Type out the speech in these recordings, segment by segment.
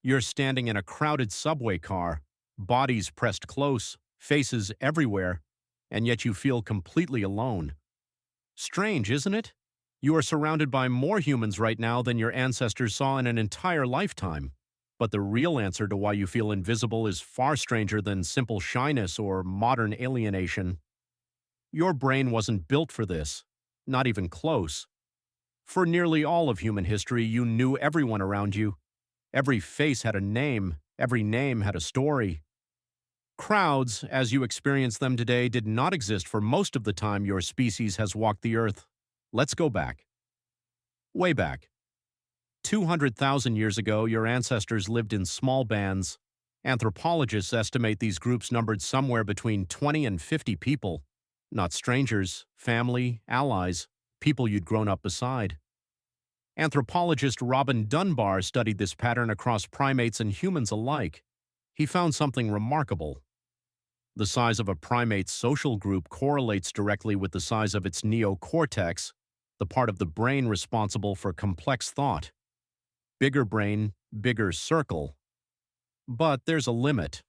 You're standing in a crowded subway car, bodies pressed close, faces everywhere, and yet you feel completely alone. Strange, isn't it? You are surrounded by more humans right now than your ancestors saw in an entire lifetime. But the real answer to why you feel invisible is far stranger than simple shyness or modern alienation. Your brain wasn't built for this, not even close. For nearly all of human history, you knew everyone around you. Every face had a name, every name had a story. Crowds, as you experience them today, did not exist for most of the time your species has walked the earth. Let's go back. Way back. 200,000 years ago, your ancestors lived in small bands. Anthropologists estimate these groups numbered somewhere between 20 and 50 people. Not strangers, family, allies, people you'd grown up beside. Anthropologist Robin Dunbar studied this pattern across primates and humans alike. He found something remarkable. The size of a primate's social group correlates directly with the size of its neocortex, the part of the brain responsible for complex thought. Bigger brain, bigger circle. But there's a limit.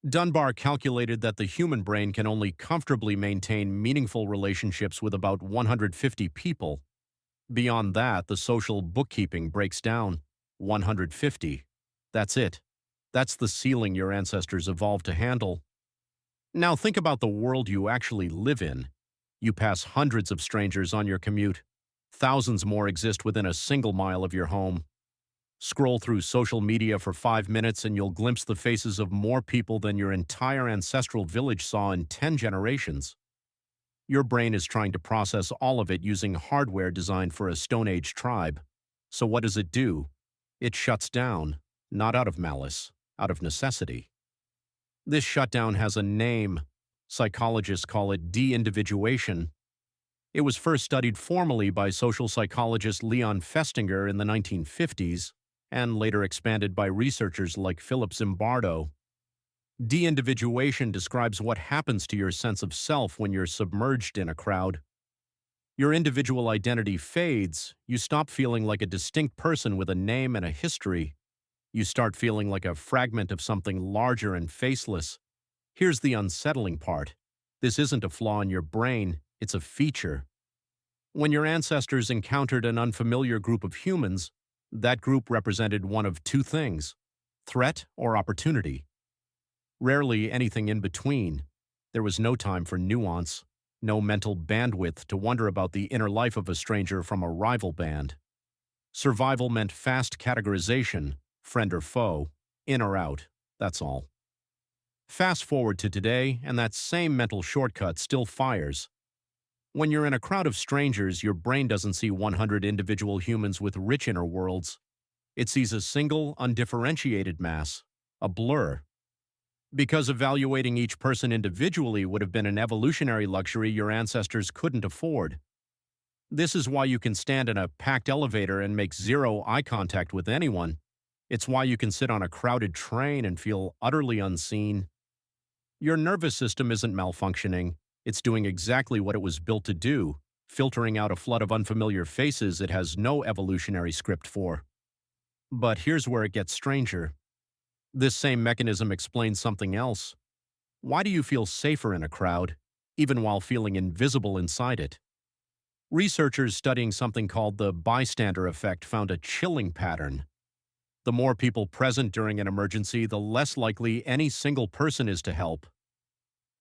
Dunbar calculated that the human brain can only comfortably maintain meaningful relationships with about 150 people. Beyond that, the social bookkeeping breaks down. 150. That's it. That's the ceiling your ancestors evolved to handle. Now think about the world you actually live in. You pass hundreds of strangers on your commute. Thousands more exist within a single mile of your home. Scroll through social media for 5 minutes and you'll glimpse the faces of more people than your entire ancestral village saw in 10 generations. Your brain is trying to process all of it using hardware designed for a Stone Age tribe. So what does it do? It shuts down, not out of malice, out of necessity. This shutdown has a name. Psychologists call it de-individuation. It was first studied formally by social psychologist Leon Festinger in the 1950s, and later expanded by researchers like Philip Zimbardo. De-individuation describes what happens to your sense of self when you're submerged in a crowd. Your individual identity fades, you stop feeling like a distinct person with a name and a history. You start feeling like a fragment of something larger and faceless. Here's the unsettling part. This isn't a flaw in your brain, it's a feature. When your ancestors encountered an unfamiliar group of humans, that group represented one of two things: threat or opportunity. Rarely anything in between. There was no time for nuance, no mental bandwidth to wonder about the inner life of a stranger from a rival band. Survival meant fast categorization, friend or foe, in or out, that's all. Fast forward to today, and that same mental shortcut still fires. When you're in a crowd of strangers, your brain doesn't see 100 individual humans with rich inner worlds. It sees a single, undifferentiated mass, a blur. Because evaluating each person individually would have been an evolutionary luxury your ancestors couldn't afford. This is why you can stand in a packed elevator and make zero eye contact with anyone. It's why you can sit on a crowded train and feel utterly unseen. Your nervous system isn't malfunctioning. It's doing exactly what it was built to do, filtering out a flood of unfamiliar faces it has no evolutionary script for. But here's where it gets stranger. This same mechanism explains something else. Why do you feel safer in a crowd, even while feeling invisible inside it? Researchers studying something called the bystander effect found a chilling pattern. The more people present during an emergency, the less likely any single person is to help.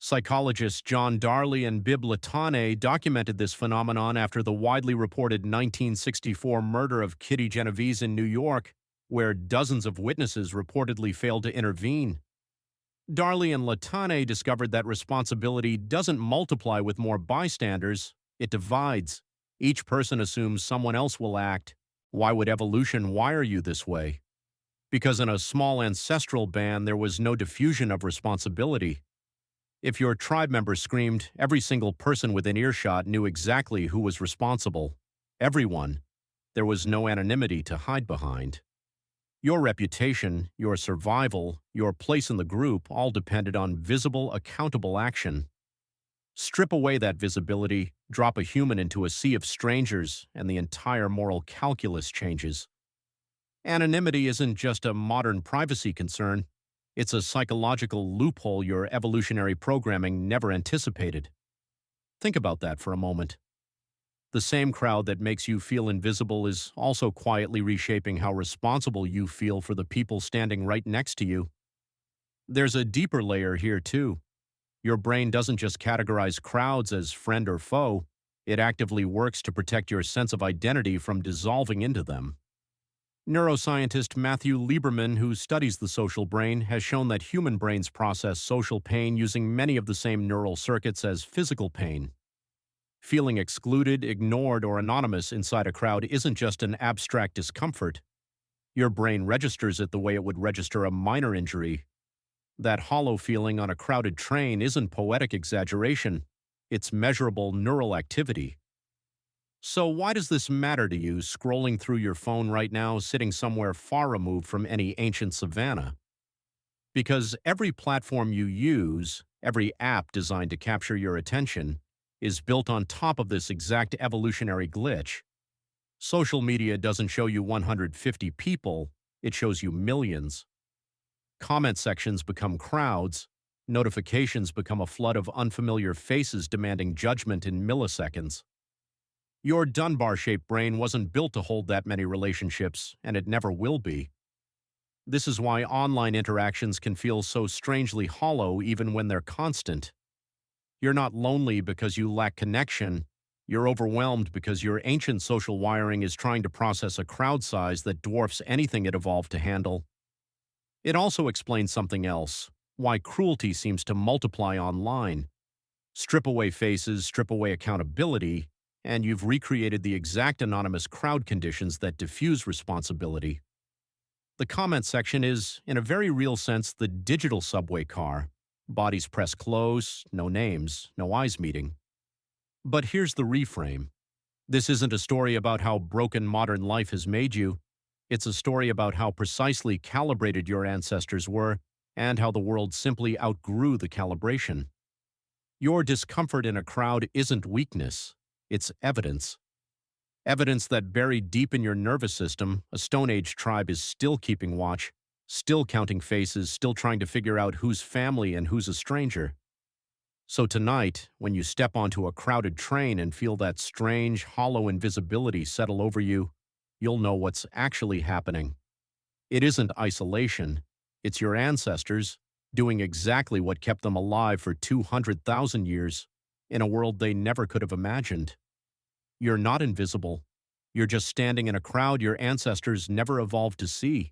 Psychologists John Darley and Bib Latane documented this phenomenon after the widely reported 1964 murder of Kitty Genovese in New York, where dozens of witnesses reportedly failed to intervene. Darley and Latane discovered that responsibility doesn't multiply with more bystanders, it divides. Each person assumes someone else will act. Why would evolution wire you this way? Because in a small ancestral band there was no diffusion of responsibility. If your tribe member screamed, every single person within earshot knew exactly who was responsible. Everyone. There was no anonymity to hide behind. Your reputation, your survival, your place in the group all depended on visible, accountable action. Strip away that visibility, drop a human into a sea of strangers, and the entire moral calculus changes. Anonymity isn't just a modern privacy concern, it's a psychological loophole your evolutionary programming never anticipated. Think about that for a moment. The same crowd that makes you feel invisible is also quietly reshaping how responsible you feel for the people standing right next to you. There's a deeper layer here, too. Your brain doesn't just categorize crowds as friend or foe, it actively works to protect your sense of identity from dissolving into them. Neuroscientist Matthew Lieberman, who studies the social brain, has shown that human brains process social pain using many of the same neural circuits as physical pain. Feeling excluded, ignored, or anonymous inside a crowd isn't just an abstract discomfort. Your brain registers it the way it would register a minor injury. That hollow feeling on a crowded train isn't poetic exaggeration, it's measurable neural activity. So why does this matter to you, scrolling through your phone right now, sitting somewhere far removed from any ancient savanna? Because every platform you use, every app designed to capture your attention, is built on top of this exact evolutionary glitch. Social media doesn't show you 150 people, it shows you millions. Comment sections become crowds, notifications become a flood of unfamiliar faces demanding judgment in milliseconds. Your Dunbar-shaped brain wasn't built to hold that many relationships, and it never will be. This is why online interactions can feel so strangely hollow even when they're constant. You're not lonely because you lack connection. You're overwhelmed because your ancient social wiring is trying to process a crowd size that dwarfs anything it evolved to handle. It also explains something else, why cruelty seems to multiply online. Strip away faces, strip away accountability, and you've recreated the exact anonymous crowd conditions that diffuse responsibility. The comment section is, in a very real sense, the digital subway car. Bodies pressed close, no names, no eyes meeting. But here's the reframe. This isn't a story about how broken modern life has made you. It's a story about how precisely calibrated your ancestors were and how the world simply outgrew the calibration. Your discomfort in a crowd isn't weakness. It's evidence. Evidence that buried deep in your nervous system, a Stone Age tribe is still keeping watch, still counting faces, still trying to figure out who's family and who's a stranger. So tonight, when you step onto a crowded train and feel that strange, hollow invisibility settle over you, you'll know what's actually happening. It isn't isolation. It's your ancestors doing exactly what kept them alive for 200,000 years in a world they never could have imagined. You're not invisible. You're just standing in a crowd your ancestors never evolved to see.